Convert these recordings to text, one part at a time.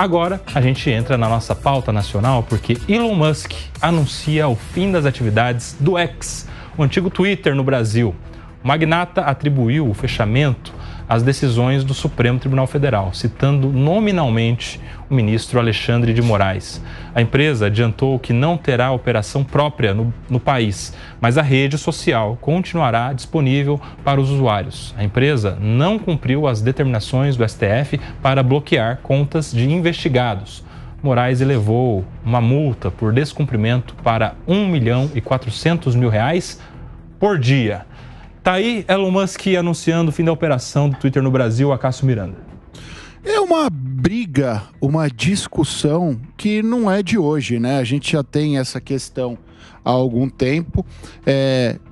Agora, a gente entra na nossa pauta nacional porque Elon Musk anuncia o fim das atividades do X, o antigo Twitter no Brasil. O magnata atribuiu o fechamento às decisões do Supremo Tribunal Federal, citando nominalmente o ministro Alexandre de Moraes. A empresa adiantou que não terá operação própria no país, mas a rede social continuará disponível para os usuários. A empresa não cumpriu as determinações do STF para bloquear contas de investigados. Moraes elevou uma multa por descumprimento para R$1.400.000 por dia. Tá aí Elon Musk anunciando o fim da operação do Twitter no Brasil, Acácio Miranda. É uma briga, uma discussão que não é de hoje, né? A gente já tem essa questão há algum tempo.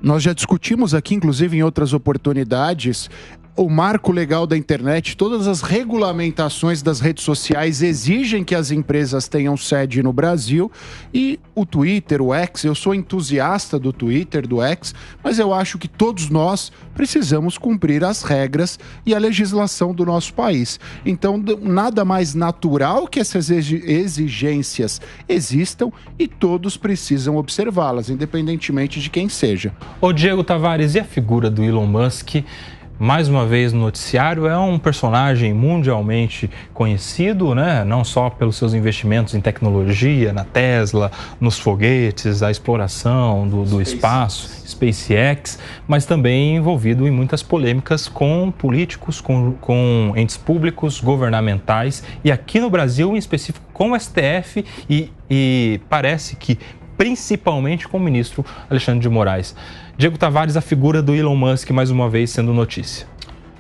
Nós já discutimos aqui, inclusive em outras oportunidades, o marco legal da internet, todas as regulamentações das redes sociais exigem que as empresas tenham sede no Brasil, e o Twitter, o X, eu sou entusiasta do Twitter, do X, mas eu acho que todos nós precisamos cumprir as regras e a legislação do nosso país. Então, nada mais natural que essas exigências existam e todos precisam observá-las, independentemente de quem seja. Ô Diego Tavares, e a figura do Elon Musk? Mais uma vez no noticiário, é um personagem mundialmente conhecido, né? Não só pelos seus investimentos em tecnologia, na Tesla, nos foguetes, a exploração do espaço, SpaceX, mas também envolvido em muitas polêmicas com políticos, com entes públicos, governamentais e aqui no Brasil, em específico, com o STF e parece que principalmente com o ministro Alexandre de Moraes. Diego Tavares, a figura do Elon Musk mais uma vez sendo notícia.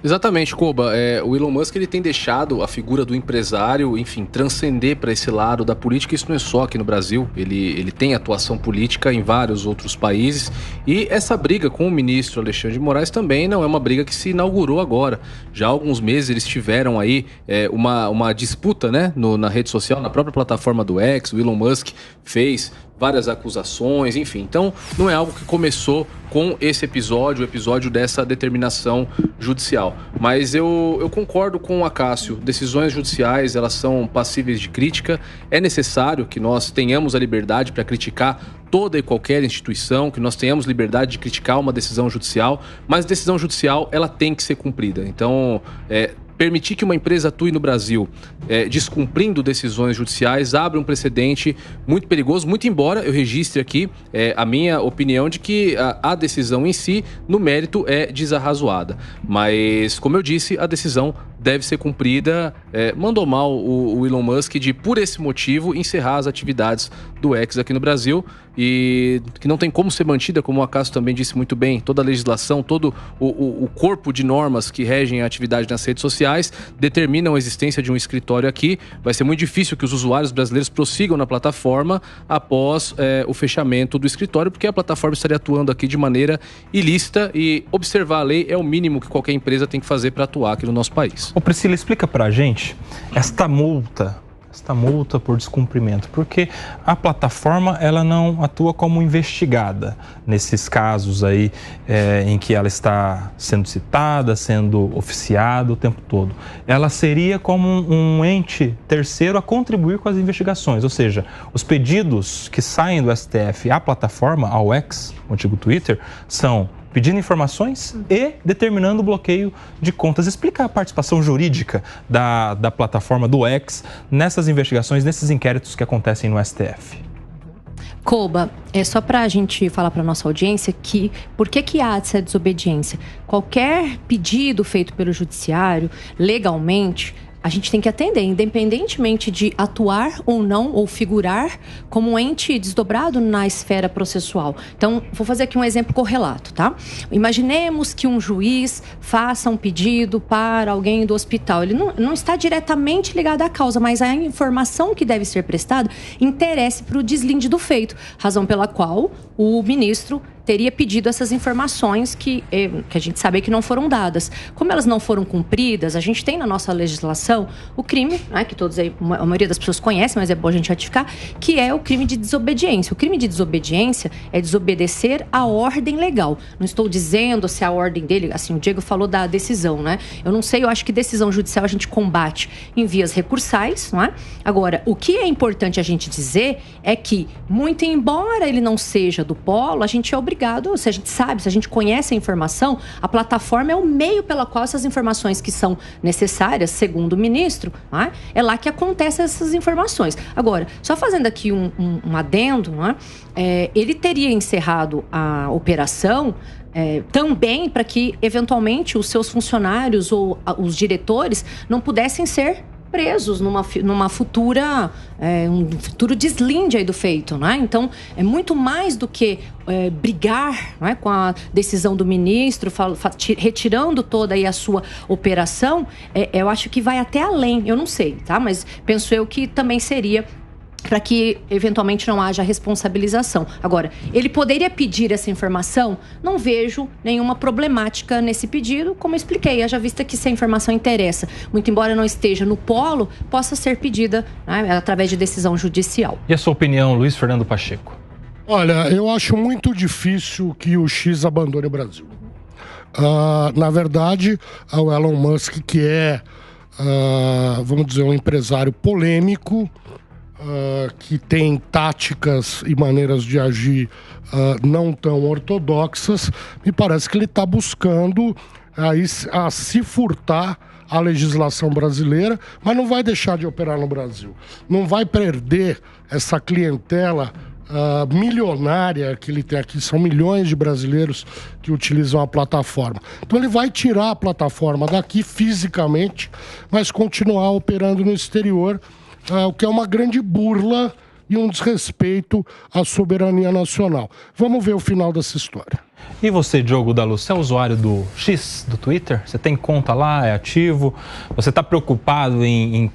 Exatamente, Koba. O Elon Musk ele tem deixado a figura do empresário, enfim, transcender para esse lado da política. Isso não é só aqui no Brasil, ele tem atuação política em vários outros países. E essa briga com o ministro Alexandre de Moraes também não é uma briga que se inaugurou agora. Já há alguns meses eles tiveram aí uma disputa, né, na rede social, na própria plataforma do X. O Elon Musk fez várias acusações, enfim. Então, não é algo que começou com esse episódio, o episódio dessa determinação judicial. Mas eu concordo com o Acácio. Decisões judiciais, elas são passíveis de crítica. É necessário que nós tenhamos a liberdade para criticar toda e qualquer instituição, que nós tenhamos liberdade de criticar uma decisão judicial, mas a decisão judicial, ela tem que ser cumprida. Então, permitir que uma empresa atue no Brasil descumprindo decisões judiciais abre um precedente muito perigoso, muito embora eu registre aqui a minha opinião de que a decisão em si, no mérito, é desarrazoada. Mas, como eu disse, a decisão deve ser cumprida. Mandou mal o Elon Musk de, por esse motivo, encerrar as atividades do X aqui no Brasil, e que não tem como ser mantida, como o Acácio também disse muito bem. Toda a legislação, todo o corpo de normas que regem a atividade nas redes sociais determinam a existência de um escritório aqui. Vai ser muito difícil que os usuários brasileiros prossigam na plataforma após o fechamento do escritório, porque a plataforma estaria atuando aqui de maneira ilícita, e observar a lei é o mínimo que qualquer empresa tem que fazer para atuar aqui no nosso país. Ô Priscila, explica pra gente esta multa por descumprimento, porque a plataforma ela não atua como investigada nesses casos aí em que ela está sendo citada, sendo oficiada o tempo todo. Ela seria como um ente terceiro a contribuir com as investigações, ou seja, os pedidos que saem do STF à plataforma, ao X, o antigo Twitter, são pedindo informações e determinando o bloqueio de contas. Explica a participação jurídica da plataforma do X nessas investigações, nesses inquéritos que acontecem no STF. Koba, é só para a gente falar para a nossa audiência que por que há essa desobediência? Qualquer pedido feito pelo judiciário, legalmente, a gente tem que atender, independentemente de atuar ou não, ou figurar como um ente desdobrado na esfera processual. Então, vou fazer aqui um exemplo correlato, tá? Imaginemos que um juiz faça um pedido para alguém do hospital. Ele não está diretamente ligado à causa, mas a informação que deve ser prestada interessa para o deslinde do feito, razão pela qual o ministro teria pedido essas informações que a gente sabe que não foram dadas. Como elas não foram cumpridas, a gente tem na nossa legislação o crime, né, que todos aí, a maioria das pessoas conhece, mas é bom a gente ratificar, que é o crime de desobediência. O crime de desobediência é desobedecer a ordem legal. Não estou dizendo se a ordem dele, assim, o Diego falou da decisão, né? Eu não sei, eu acho que decisão judicial a gente combate em vias recursais, não é? Agora, o que é importante a gente dizer é que, muito embora ele não seja do polo, a gente é obrigado, se a gente sabe, se a gente conhece a informação, a plataforma é o meio pela qual essas informações que são necessárias, segundo o ministro, não é? É lá que acontecem essas informações. Agora, só fazendo aqui um adendo, não é? Ele teria encerrado a operação também para que, eventualmente, os seus funcionários ou os diretores não pudessem ser presos numa futura um futuro deslinde aí do feito, né? Então é muito mais do que brigar, né, com a decisão do ministro, retirando toda aí a sua operação. Eu acho que vai até além, eu não sei, tá? Mas penso eu que também seria para que eventualmente não haja responsabilização. Agora, ele poderia pedir essa informação? Não vejo nenhuma problemática nesse pedido, como eu expliquei, haja vista que se a informação interessa, muito embora não esteja no polo, possa ser pedida, né, através de decisão judicial. E a sua opinião, Luiz Fernando Pacheco? Olha, eu acho muito difícil que o X abandone o Brasil. Na verdade, o Elon Musk, que é, vamos dizer, um empresário polêmico, que tem táticas e maneiras de agir não tão ortodoxas, me parece que ele está buscando a se furtar a legislação brasileira, mas não vai deixar de operar no Brasil. Não vai perder essa clientela milionária que ele tem aqui. São milhões de brasileiros que utilizam a plataforma. Então ele vai tirar a plataforma daqui fisicamente, mas continuar operando no exterior, o que é uma grande burla e um desrespeito à soberania nacional. Vamos ver o final dessa história. E você, Diogo Daluz, você é usuário do X, do Twitter? Você tem conta lá, é ativo? Você está preocupado em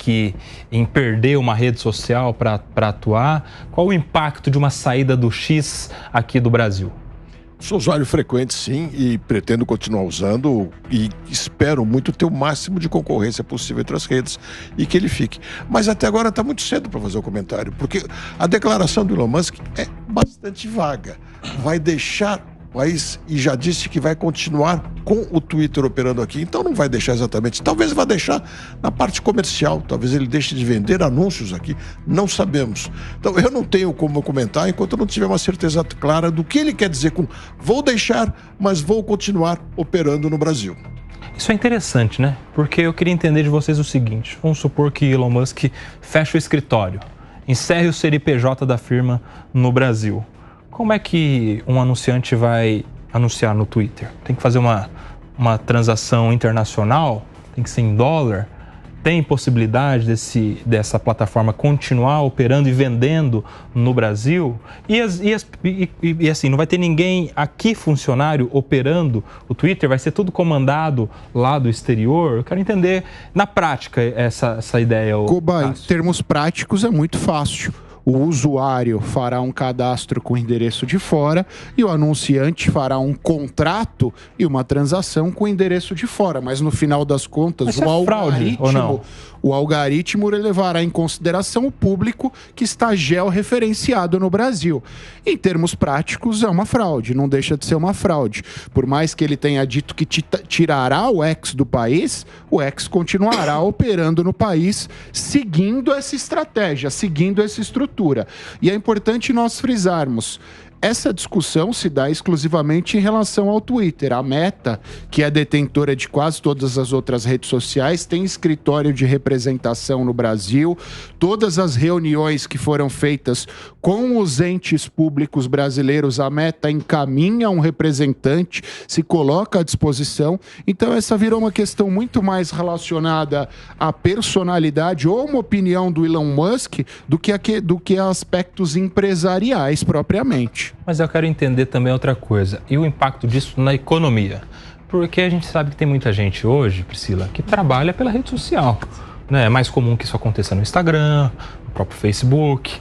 perder uma rede social para atuar? Qual o impacto de uma saída do X aqui do Brasil? Sou usuário frequente, sim, e pretendo continuar usando e espero muito ter o máximo de concorrência possível entre as redes e que ele fique. Mas até agora está muito cedo para fazer o comentário, porque a declaração do Elon Musk é bastante vaga. Vai deixar o país e já disse que vai continuar com o Twitter operando aqui, então não vai deixar exatamente. Talvez vá deixar na parte comercial, talvez ele deixe de vender anúncios aqui, não sabemos. Então eu não tenho como comentar enquanto eu não tiver uma certeza clara do que ele quer dizer com vou deixar, mas vou continuar operando no Brasil. Isso é interessante, né? Porque eu queria entender de vocês o seguinte: vamos supor que Elon Musk feche o escritório, encerre o CNPJ da firma no Brasil. Como é que um anunciante vai anunciar no Twitter? Tem que fazer uma transação internacional? Tem que ser em dólar? Tem possibilidade dessa plataforma continuar operando e vendendo no Brasil? E assim, não vai ter ninguém aqui, funcionário, operando o Twitter? Vai ser tudo comandado lá do exterior? Eu quero entender, na prática, essa ideia. Koba, em termos práticos, é muito fácil. O usuário fará um cadastro com o endereço de fora e o anunciante fará um contrato e uma transação com o endereço de fora. Mas no final das contas, o algoritmo levará em consideração o público que está georreferenciado no Brasil. Em termos práticos, é uma fraude, não deixa de ser uma fraude. Por mais que ele tenha dito que tirará o X do país, o X continuará operando no país, seguindo essa estratégia, seguindo essa estrutura. E é importante nós frisarmos, essa discussão se dá exclusivamente em relação ao Twitter. A Meta, que é detentora de quase todas as outras redes sociais, tem escritório de representação no Brasil. Todas as reuniões que foram feitas com os entes públicos brasileiros, a Meta encaminha um representante, se coloca à disposição. Então essa virou uma questão muito mais relacionada à personalidade ou uma opinião do Elon Musk do que aspectos empresariais propriamente. Mas eu quero entender também outra coisa, e o impacto disso na economia. Porque a gente sabe que tem muita gente hoje, Priscila, que trabalha pela rede social, né? É mais comum que isso aconteça no Instagram, no próprio Facebook,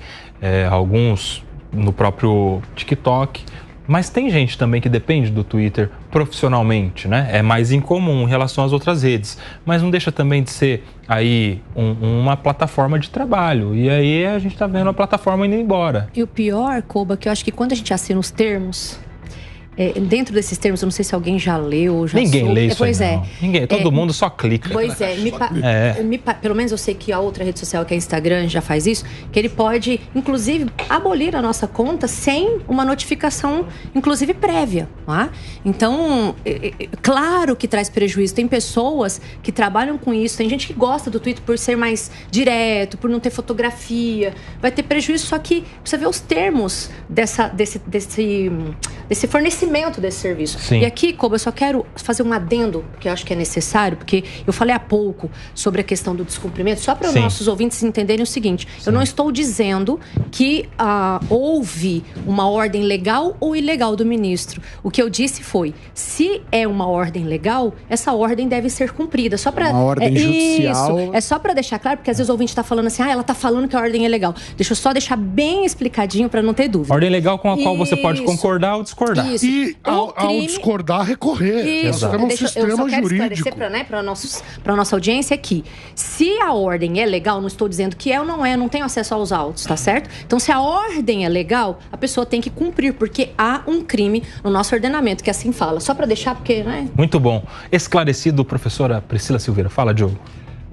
alguns no próprio TikTok. Mas tem gente também que depende do Twitter profissionalmente, né? É mais incomum em relação às outras redes. Mas não deixa também de ser aí uma plataforma de trabalho. E aí a gente está vendo a plataforma indo embora. E o pior, Koba, que eu acho que quando a gente assina os termos... dentro desses termos, eu não sei se alguém já leu, já Ninguém lê isso. Pois aí, não. Ninguém, todo mundo só clica. Pois é, pelo menos eu sei que a outra rede social, que é Instagram, já faz isso, que ele pode, inclusive, abolir a nossa conta sem uma notificação, inclusive prévia. Tá? Então, claro que traz prejuízo. Tem pessoas que trabalham com isso, tem gente que gosta do Twitter por ser mais direto, por não ter fotografia, vai ter prejuízo, só que precisa ver os termos desse fornecimento desse serviço. Sim. E aqui, Koba, eu só quero fazer um adendo, que eu acho que é necessário, porque eu falei há pouco sobre a questão do descumprimento, só para os nossos ouvintes entenderem o seguinte, eu não estou dizendo que houve uma ordem legal ou ilegal do ministro. O que eu disse foi, se é uma ordem legal, essa ordem deve ser cumprida. Só para uma ordem judicial. Isso, é só para deixar claro, porque às vezes o ouvinte está falando assim, ela está falando que a ordem é legal. Deixa eu só deixar bem explicadinho para não ter dúvida. Ordem legal com a qual você pode concordar ou discordar. Isso. E ao discordar, recorrer. Isso. Nós temos um eu sistema só quero jurídico. esclarecer para a nossa audiência que se a ordem é legal, não estou dizendo que é ou não é, eu não tenho acesso aos autos, tá certo? Então, se a ordem é legal, a pessoa tem que cumprir, porque há um crime no nosso ordenamento, que assim fala. Só para deixar, porque, né? Muito bom. Esclarecido, professora Priscila Silveira. Fala, Diogo.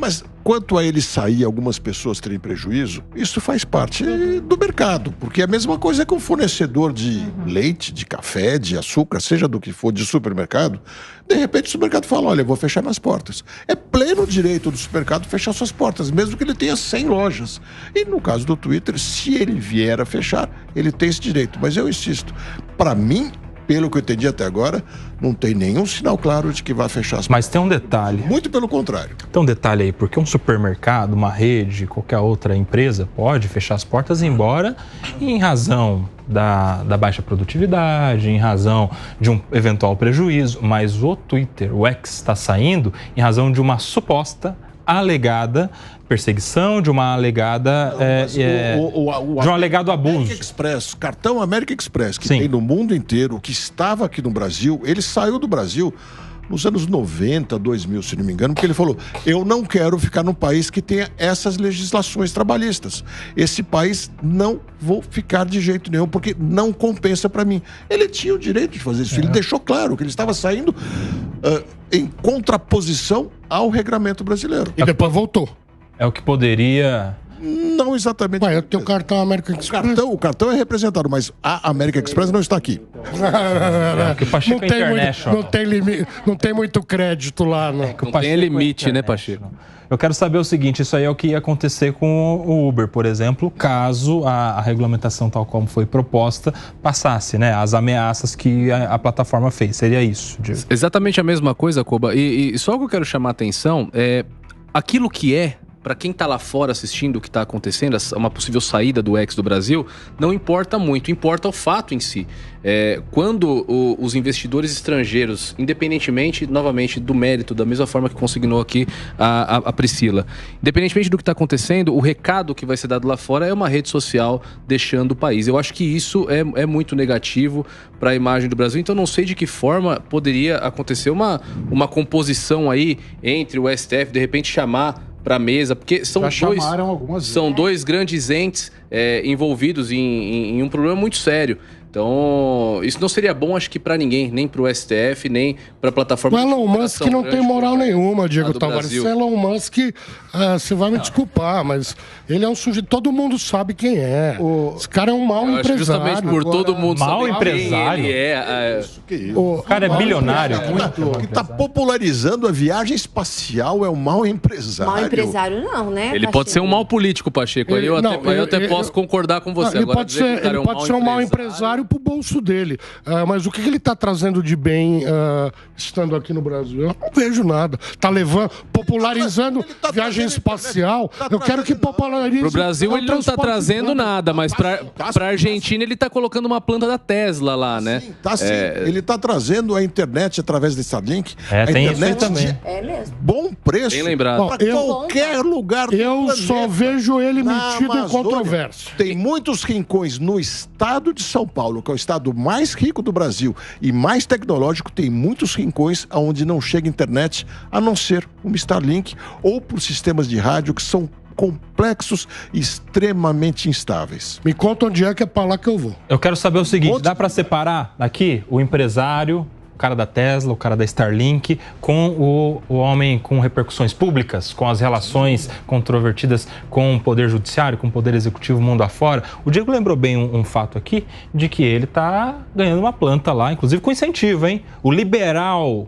Mas quanto a ele sair, algumas pessoas terem prejuízo, isso faz parte do mercado, porque é a mesma coisa que um fornecedor de leite, de café, de açúcar, seja do que for, de supermercado, de repente o supermercado fala, olha, eu vou fechar minhas portas. É pleno direito do supermercado fechar suas portas, mesmo que ele tenha 100 lojas. E no caso do Twitter, se ele vier a fechar, ele tem esse direito. Mas eu insisto, para mim, pelo que eu entendi até agora, não tem nenhum sinal claro de que vai fechar as portas. Mas tem um detalhe. Muito pelo contrário. Tem um detalhe aí, porque um supermercado, uma rede, qualquer outra empresa pode fechar as portas e ir embora em razão da baixa produtividade, em razão de um eventual prejuízo. Mas o Twitter, o X, está saindo em razão de uma suposta, alegada perseguição, de uma alegada de um alegado abuso. Express, cartão América Express, que tem no mundo inteiro, que estava aqui no Brasil, ele saiu do Brasil nos anos 90, 2000, se não me engano, porque ele falou, eu não quero ficar num país que tenha essas legislações trabalhistas. Esse país não vou ficar de jeito nenhum, porque não compensa para mim. Ele tinha o direito de fazer isso, ele deixou claro que ele estava saindo em contraposição ao regramento brasileiro. E depois voltou. É o que poderia... Não exatamente. Ué, eu tenho o cartão American Express. O cartão é representado, mas a American Express não está aqui. Que o Pacheco não tem muito crédito lá, não. Não tem limite, né, Pacheco? Eu quero saber o seguinte, isso aí é o que ia acontecer com o Uber, por exemplo, caso a regulamentação tal como foi proposta passasse, né, as ameaças que a plataforma fez. Seria isso, Diego? Exatamente a mesma coisa, Koba. E só o que eu quero chamar a atenção é aquilo que para quem está lá fora assistindo o que está acontecendo, uma possível saída do X do Brasil, não importa muito, importa o fato em si. Quando os investidores estrangeiros, independentemente, novamente, do mérito, da mesma forma que consignou aqui a Priscila, independentemente do que está acontecendo, o recado que vai ser dado lá fora é uma rede social deixando o país. Eu acho que isso é muito negativo para a imagem do Brasil, então não sei de que forma poderia acontecer uma composição aí entre o STF, de repente chamar para a mesa, porque são dois grandes entes envolvidos em um problema muito sério. Então, isso não seria bom, acho que para ninguém, nem para o STF, nem para a plataforma. O Elon Musk não tem moral nenhuma, Diego Tavares. Esse Elon Musk, você vai me desculpar, mas ele é um sujeito, todo mundo sabe quem é. Esse cara é um mau empresário. Justamente por todo mundo mau empresário. Quem ele O cara é bilionário. Que está popularizando a viagem espacial é um mau empresário. Mau empresário não, né? Ele pode ser um mau político, Pacheco. Eu até posso concordar com você. Ele pode ser um mau empresário pro bolso dele. Mas o que ele está trazendo de bem estando aqui no Brasil? Eu não vejo nada. Está popularizando viagem espacial. Eu quero que popularize. Pro Brasil ele não está trazendo nada, mas para Argentina ele está colocando uma planta da Tesla lá, né? Sim, tá sim. Ele está trazendo a internet através da Starlink. Tem internet isso também. É mesmo. Bom preço. Bem lembrado. Para qualquer lugar do planeta. Só vejo ele metido em Amazônia, controvérsia. Tem muitos rincões no estado de São Paulo, Paulo, que é o estado mais rico do Brasil e mais tecnológico, tem muitos rincões onde não chega internet, a não ser uma Starlink ou por sistemas de rádio que são complexos e extremamente instáveis. Me conta onde é que é para lá que eu vou. Eu quero saber o seguinte, dá para separar aqui o empresário, o cara da Tesla, o cara da Starlink, com o homem com repercussões públicas, com as relações controvertidas com o Poder Judiciário, com o Poder Executivo mundo afora? O Diego lembrou bem um fato aqui, de que ele está ganhando uma planta lá, inclusive com incentivo, hein? O liberal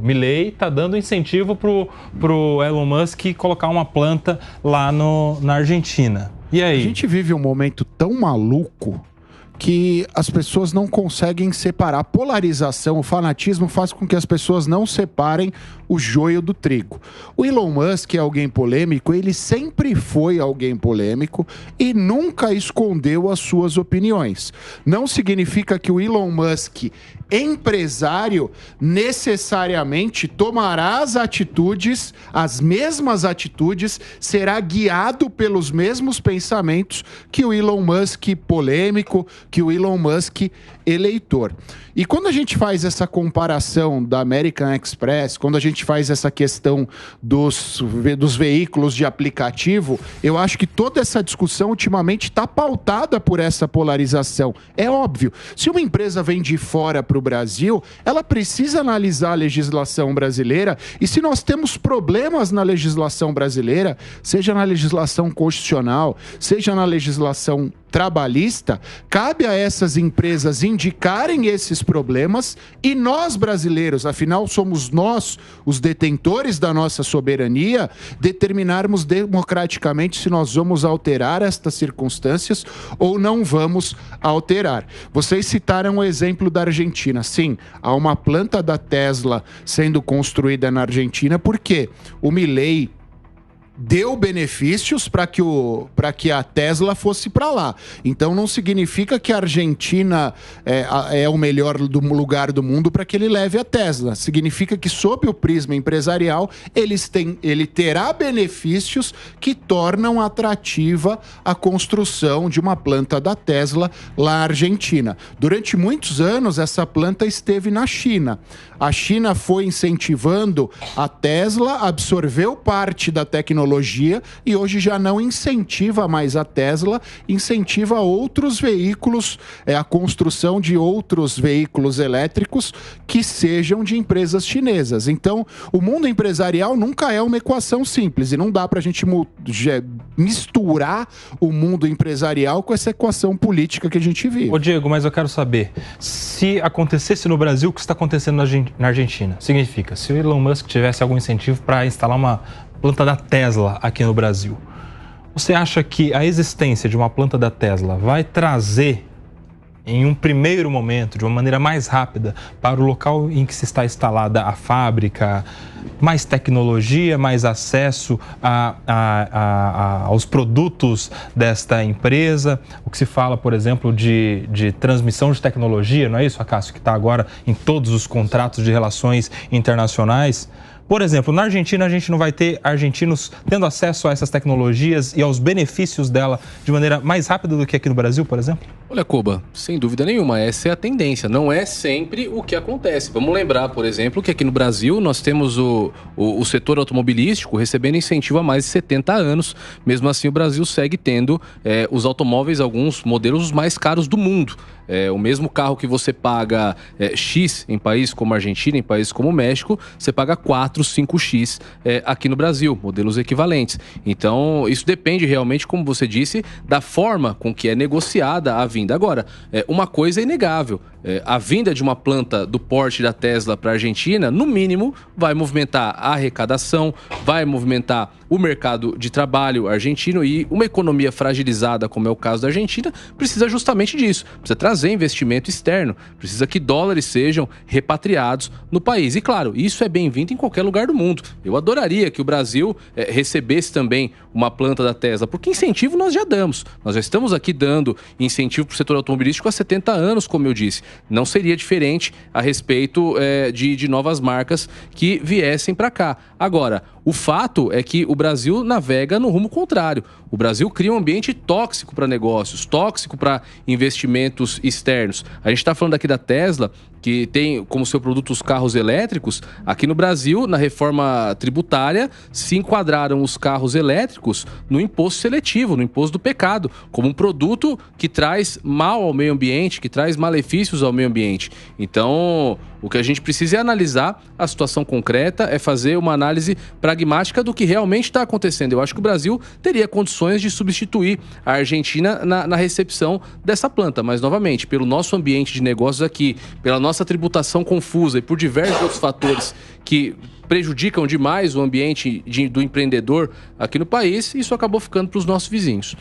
Milei está dando incentivo pro Elon Musk colocar uma planta lá na Argentina. E aí? A gente vive um momento tão maluco que as pessoas não conseguem separar. A polarização, o fanatismo faz com que as pessoas não separem o joio do trigo. O Elon Musk é alguém polêmico, ele sempre foi alguém polêmico e nunca escondeu as suas opiniões. Não significa que o Elon Musk, empresário, necessariamente tomará as mesmas atitudes, será guiado pelos mesmos pensamentos que o Elon Musk polêmico, que o Elon Musk eleitor. E quando a gente faz essa comparação da American Express, quando a gente faz essa questão dos veículos de aplicativo, eu acho que toda essa discussão ultimamente está pautada por essa polarização. É óbvio, se uma empresa vem de fora para o Brasil, ela precisa analisar a legislação brasileira, e se nós temos problemas na legislação brasileira, seja na legislação constitucional, seja na legislação trabalhista, cabe a essas empresas indicarem esses problemas e nós, brasileiros, afinal somos nós os detentores da nossa soberania, determinarmos democraticamente se nós vamos alterar estas circunstâncias ou não vamos alterar. Vocês citaram o exemplo da Argentina. Sim, há uma planta da Tesla sendo construída na Argentina porque o Milei deu benefícios para que a Tesla fosse para lá. Então não significa que a Argentina é o melhor lugar do mundo para que ele leve a Tesla. Significa que, sob o prisma empresarial, ele terá benefícios que tornam atrativa a construção de uma planta da Tesla lá na Argentina. Durante muitos anos, essa planta esteve na China. A China foi incentivando a Tesla, absorveu parte da tecnologia e hoje já não incentiva mais a Tesla, incentiva outros veículos, a construção de outros veículos elétricos que sejam de empresas chinesas. Então, o mundo empresarial nunca é uma equação simples e não dá para a gente misturar o mundo empresarial com essa equação política que a gente vive. Ô Diego, mas eu quero saber, se acontecesse no Brasil o que está acontecendo na Argentina, significa, se o Elon Musk tivesse algum incentivo para instalar uma planta da Tesla aqui no Brasil, você acha que a existência de uma planta da Tesla vai trazer, em um primeiro momento, de uma maneira mais rápida, para o local em que se está instalada a fábrica, mais tecnologia, mais acesso aos produtos desta empresa? O que se fala, por exemplo, de transmissão de tecnologia, não é isso, Acácio, que está agora em todos os contratos de relações internacionais? Por exemplo, na Argentina, a gente não vai ter argentinos tendo acesso a essas tecnologias e aos benefícios dela de maneira mais rápida do que aqui no Brasil, por exemplo? Olha, Koba, sem dúvida nenhuma, essa é a tendência. Não é sempre o que acontece. Vamos lembrar, por exemplo, que aqui no Brasil nós temos o setor automobilístico recebendo incentivo há mais de 70 anos. Mesmo assim, o Brasil segue tendo os automóveis, alguns modelos mais caros do mundo. O mesmo carro que você paga X em países como a Argentina, em países como o México, você paga 4, 5X aqui no Brasil, modelos equivalentes. Então, isso depende realmente, como você disse, da forma com que é negociada a vinda. Agora, uma coisa é inegável. A vinda de uma planta do porte da Tesla para a Argentina, no mínimo, vai movimentar a arrecadação, vai movimentar o mercado de trabalho argentino, e uma economia fragilizada, como é o caso da Argentina, precisa justamente disso. Precisa trazer investimento externo, precisa que dólares sejam repatriados no país. E claro, isso é bem-vindo em qualquer lugar do mundo. Eu adoraria que o Brasil recebesse também uma planta da Tesla, porque incentivo nós já damos. Nós já estamos aqui dando incentivo para o setor automobilístico há 70 anos, como eu disse. não seria diferente a respeito de novas marcas que viessem para cá. Agora, o fato é que o Brasil navega no rumo contrário. O Brasil cria um ambiente tóxico para negócios, tóxico para investimentos externos. A gente está falando aqui da Tesla, que tem como seu produto os carros elétricos. Aqui no Brasil, na reforma tributária, se enquadraram os carros elétricos no imposto seletivo, no imposto do pecado, como um produto que traz mal ao meio ambiente, que traz malefícios ao meio ambiente. Então, o que a gente precisa é analisar a situação concreta, é fazer uma análise pragmática do que realmente está acontecendo. Eu acho que o Brasil teria condições de substituir a Argentina na recepção dessa planta, mas, novamente, pelo nosso ambiente de negócios aqui, pela nossa tributação confusa e por diversos outros fatores que prejudicam demais o ambiente do empreendedor aqui no país, isso acabou ficando para os nossos vizinhos.